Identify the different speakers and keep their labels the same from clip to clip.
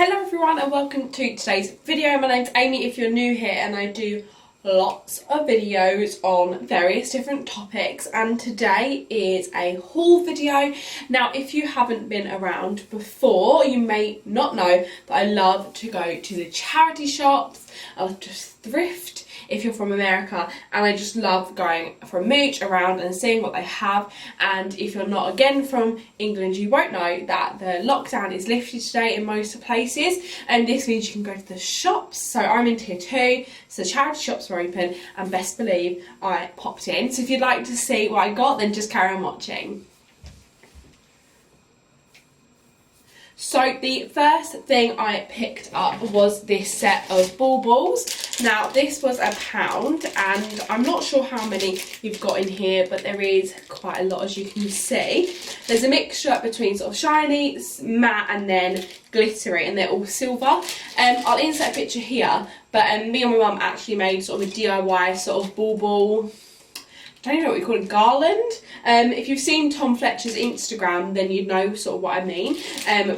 Speaker 1: Hello everyone and welcome to today's video. My name's Amy if you're new here, and I do lots of videos on various different topics, and today is a haul video. Now if you haven't been around before, you may not know that I love to go to the charity shops. I love to thrift if you're from America, and I just love going for a mooch around and seeing what they have. And if you're not again from England, you won't know that the lockdown is lifted today in most places, and this means you can go to the shops. So I'm in tier 2, so the charity shops are open, and best believe I popped in. So if you'd like to see what I got, then just carry on watching. So the first thing I picked up was this set of baubles. Now this was £1, and I'm not sure how many you've got in here, but there is quite a lot, as you can see. There's a mixture between sort of shiny, matte and then glittery, and they're all silver. I'll insert a picture here, but me and my mum actually made sort of a DIY sort of bauble, I don't even know what you call it, garland. If you've seen Tom Fletcher's Instagram, then you'd know sort of what I mean.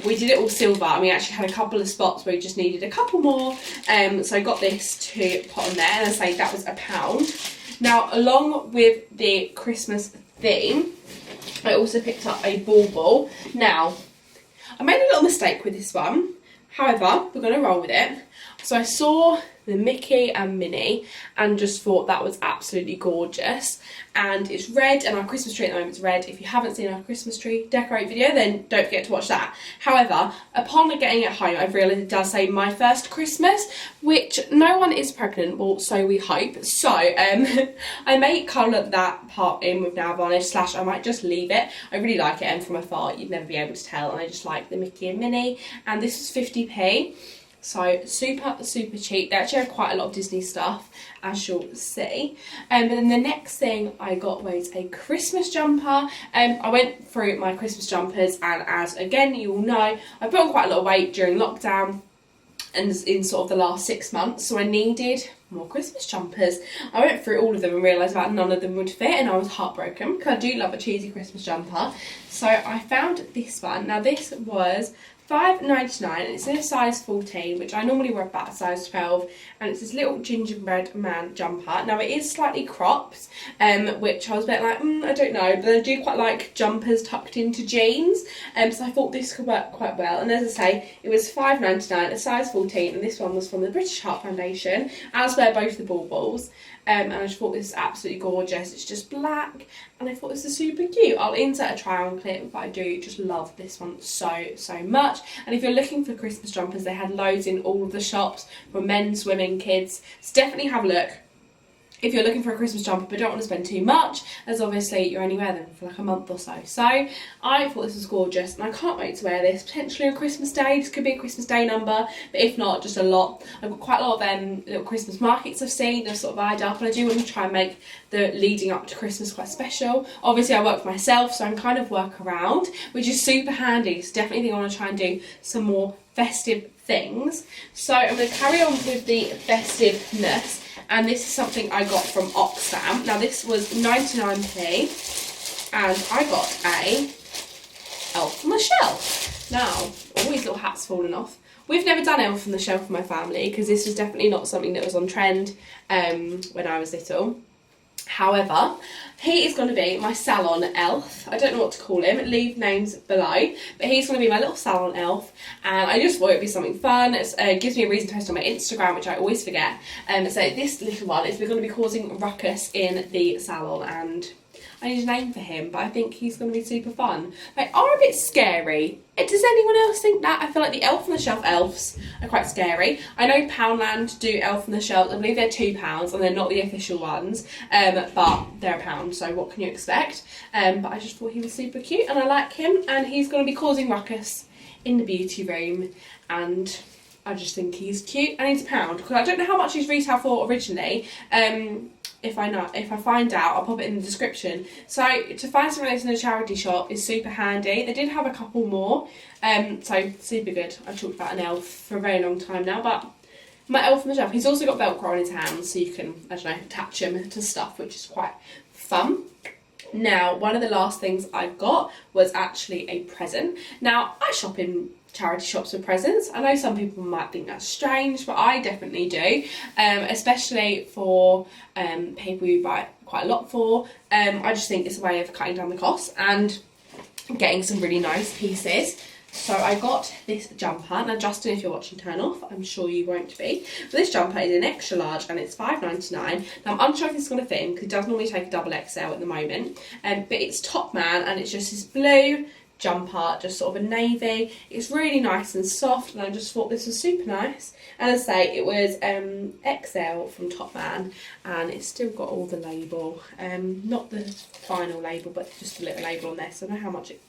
Speaker 1: We did it all silver, and we actually had a couple of spots where we just needed a couple more. So I got this to put on there, and I say that was £1. Now, along with the Christmas theme, I also picked up a bauble. Now, I made a little mistake with this one. However, we're going to roll with it. So I saw the Mickey and Minnie and just thought that was absolutely gorgeous, and it's red, and our Christmas tree at the moment is red. If you haven't seen our Christmas tree decorate video, then don't forget to watch that. However, upon getting it home, I've realised it does say my first Christmas, which no one is pregnant, well, so we hope. So I may colour that part in with nail varnish, / I might just leave it. I really like it, and from afar you'd never be able to tell, and I just like the Mickey and Minnie, and this was 50p. So super cheap. They actually had quite a lot of Disney stuff, as you'll see. But then the next thing I got was a Christmas jumper. I went through my Christmas jumpers, and as again you all know, I put on quite a lot of weight during lockdown and in sort of the last 6 months, so I needed more Christmas jumpers. I went through all of them and realised that none of them would fit, and I was heartbroken because I do love a cheesy Christmas jumper. So I found this one. Now this was £5.99, and it's in a size 14, which I normally wear about a size 12, and it's this little gingerbread man jumper. Now it is slightly cropped, which I was a bit like, I don't know, but I do quite like jumpers tucked into jeans, so I thought this could work quite well. And as I say, it was £5.99, a size 14, and this one was from the British Heart Foundation, as were both the baubles. And I just thought this is absolutely gorgeous. It's just black, and I thought this is super cute. I'll insert a try on clip, but I do just love this one so much. And if you're looking for Christmas jumpers, they had loads in all of the shops for men's, women, kids. So definitely have a look if you're looking for a Christmas jumper but don't want to spend too much, as obviously you're only wearing them for like a month or so. So I thought this was gorgeous, and I can't wait to wear this, potentially on Christmas Day. This could be a Christmas Day number, but if not, just a lot. I've got quite a lot of little Christmas markets I've seen, they're sort of eyed up, and I do want to try and make the leading up to Christmas quite special. Obviously I work for myself, so I'm kind of work around, which is super handy. So definitely think I want to try and do some more festive things. So I'm going to carry on with the festiveness, and this is something I got from Oxfam. Now this was 99p, and I got a Elf on the Shelf. Now, all these little hats falling off. We've never done Elf on the Shelf in my family, because this was definitely not something that was on trend when I was little. However, he is going to be my salon elf. I don't know what to call him, leave names below, but he's going to be my little salon elf, and I just thought it'd be something fun. It gives me a reason to post on my Instagram, which I always forget. So this little one is going to be causing ruckus in the salon, and I need a name for him, but I think he's going to be super fun. They are a bit scary. Does anyone else think that? I feel like the Elf on the Shelf elves are quite scary. I know Poundland do Elf on the Shelf. I believe they're £2, and they're not the official ones, but they're £1, so what can you expect? But I just thought he was super cute, and I like him, and he's going to be causing ruckus in the beauty room, and I just think he's cute, and he's £1, because I don't know how much he's retail for originally. If I find out, I'll pop it in the description. So to find something that's in a charity shop is super handy. They did have a couple more, so super good. I've talked about an elf for a very long time now, but my Elf on the Shelf, he's also got Velcro on his hands, so you can, I don't know, attach him to stuff, which is quite fun. Now, one of the last things I got was actually a present. Now, I shop in charity shops for presents. I know some people might think that's strange, but I definitely do, especially for people you buy quite a lot for. I just think it's a way of cutting down the costs and getting some really nice pieces. So I got this jumper. Now Justin, if you're watching, turn off. I'm sure you won't be. But this jumper is an extra large and it's $5.99. Now I'm unsure if it's going to fit him because it does normally take a double XL at the moment. But it's Top Man and it's just this blue jumper, just sort of a navy. It's really nice and soft and I just thought this was super nice. And as I say, it was XL from Top Man and it's still got all the label. Not the final label, but just a little label on there, so I know how much it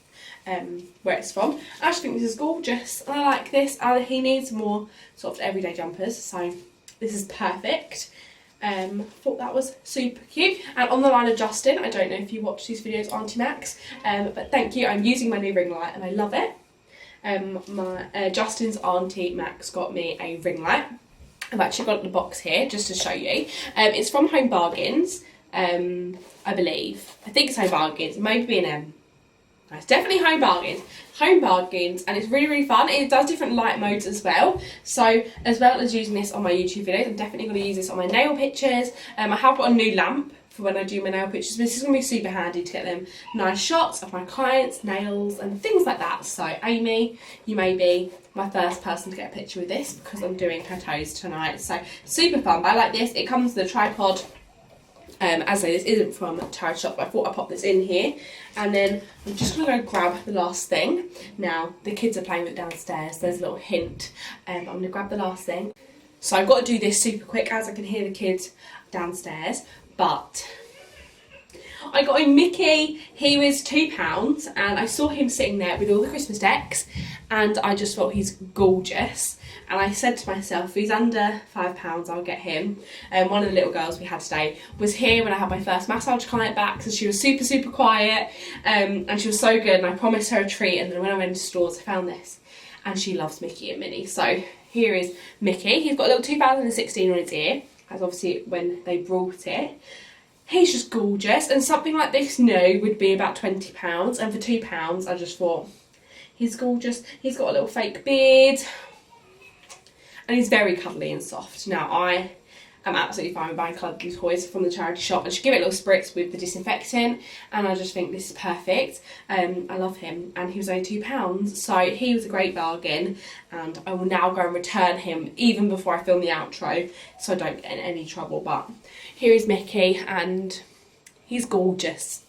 Speaker 1: where it's from. I just think this is gorgeous and I like this. He needs more sort of everyday jumpers, so this is perfect. Thought that was super cute. And on the line of Justin, I don't know if you watch these videos, Auntie Max, but thank you. I'm using my new ring light and I love it. Justin's Auntie Max got me a ring light. I've actually got the box here just to show you. It's from Home Bargains, I believe. I think it's Home Bargains, maybe B&M. No, it's definitely Home Bargains. Home Bargains, and it's really, really fun. It does different light modes as well. So, as well as using this on my YouTube videos, I'm definitely going to use this on my nail pictures. I have got a new lamp for when I do my nail pictures. This is going to be super handy to get them nice shots of my clients' nails and things like that. So, Amy, you may be my first person to get a picture with this because I'm doing her toes tonight. So, super fun. But I like this. It comes with a tripod. As I say, this isn't from a charity shop, but I thought I'd pop this in here. And then I'm just going to go grab the last thing. Now, the kids are playing with it downstairs. There's a little hint. I'm going to grab the last thing. So I've got to do this super quick as I can hear the kids downstairs. But I got a Mickey. He was £2 and I saw him sitting there with all the Christmas decks and I just thought he's gorgeous. And I said to myself, if he's under £5, I'll get him. One of the little girls we had today was here when I had my first massage client back, so she was super, super quiet, and she was so good, and I promised her a treat, and then when I went to stores, I found this, and she loves Mickey and Minnie. So here is Mickey. He's got a little 2016 on his ear, as obviously when they brought it. He's just gorgeous, and something like this new would be about £20, and for £2, I just thought, he's gorgeous. He's got a little fake beard. And he's very cuddly and soft. Now, I am absolutely fine with buying cuddly toys from the charity shop. I just give it a little spritz with the disinfectant. And I just think this is perfect. I love him. And he was only £2. So he was a great bargain. And I will now go and return him even before I film the outro. So I don't get in any trouble. But here is Mickey. And he's gorgeous.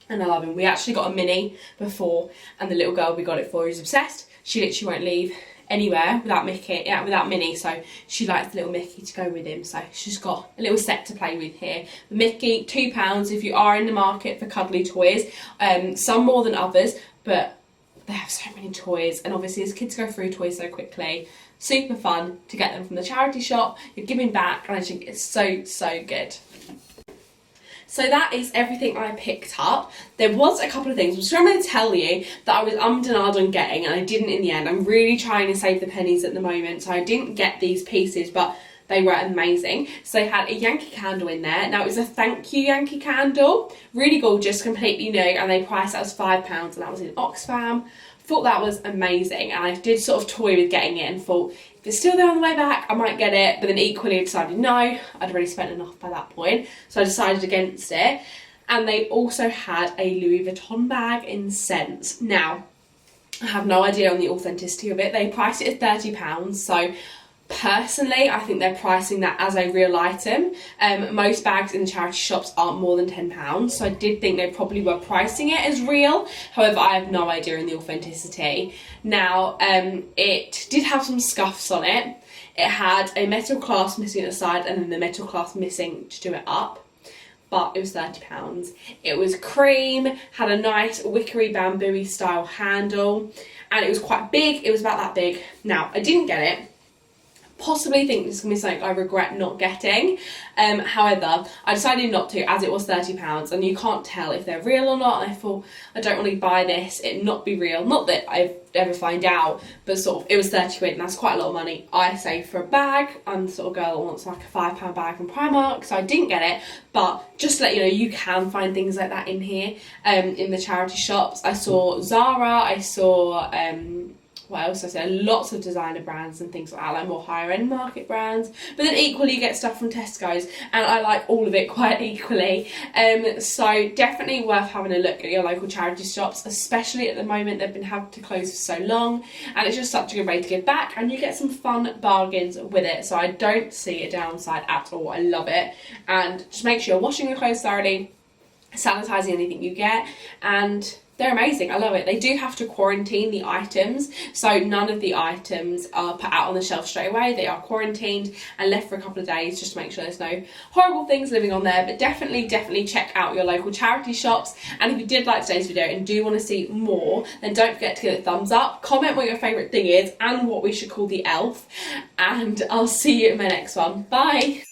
Speaker 1: And I love him. We actually got a mini before. And the little girl we got it for is obsessed. She literally won't leave anywhere without Minnie, so she likes the little Mickey to go with him, so she's got a little set to play with here. The Mickey, £2 if you are in the market for cuddly toys, some more than others, but they have so many toys, and obviously as kids go through toys so quickly, super fun to get them from the charity shop. You're giving back, and I think it's so, so good. So that is everything I picked up. There was a couple of things, which I'm going to tell you that I was and on getting, and I didn't in the end. I'm really trying to save the pennies at the moment, so I didn't get these pieces, but they were amazing. So they had a Yankee candle in there. Now it was a thank you Yankee candle, really gorgeous, completely new, and they priced it as £5, and that was in Oxfam. Thought that was amazing, and I did sort of toy with getting it and thought, if it's still there on the way back, I might get it, but then equally I decided no, I'd already spent enough by that point, so I decided against it. And they also had a Louis Vuitton bag in scents. Now, I have no idea on the authenticity of it. They priced it at £30, so personally, I think they're pricing that as a real item. Most bags in the charity shops aren't more than £10, so I did think they probably were pricing it as real. However, I have no idea on the authenticity. Now, it did have some scuffs on it. It had a metal clasp missing at the side and then the metal clasp missing to do it up. But it was £30. It was cream, had a nice wickery bamboo style handle, and it was quite big. It was about that big. Now, I didn't get it, possibly think this is going to be something I regret not getting. However, I decided not to, as it was £30 and you can't tell if they're real or not, and I thought I don't want to buy this, it not be real. Not that I've ever find out, but sort of it was 30 quid and that's quite a lot of money. I say for a bag, I'm the sort of girl that wants like a £5 bag from Primark, so I didn't get it. But just to let you know, you can find things like that in here, in the charity shops. I saw Zara, I saw what else I said, lots of designer brands and things like that, like more higher end market brands, but then equally you get stuff from Tesco's, and I like all of it quite equally. So definitely worth having a look at your local charity shops, especially at the moment they've been having to close for so long, and it's just such a good way to give back, and you get some fun bargains with it. So I don't see a downside at all. I love it. And just make sure you're washing your clothes thoroughly, sanitising anything you get, and they're amazing. I love it. They do have to quarantine the items, so none of the items are put out on the shelf straight away. They are quarantined and left for a couple of days just to make sure there's no horrible things living on there. But definitely check out your local charity shops. And if you did like today's video and do want to see more, then don't forget to give it a thumbs up, comment what your favourite thing is and what we should call the elf, and I'll see you in my next one. Bye!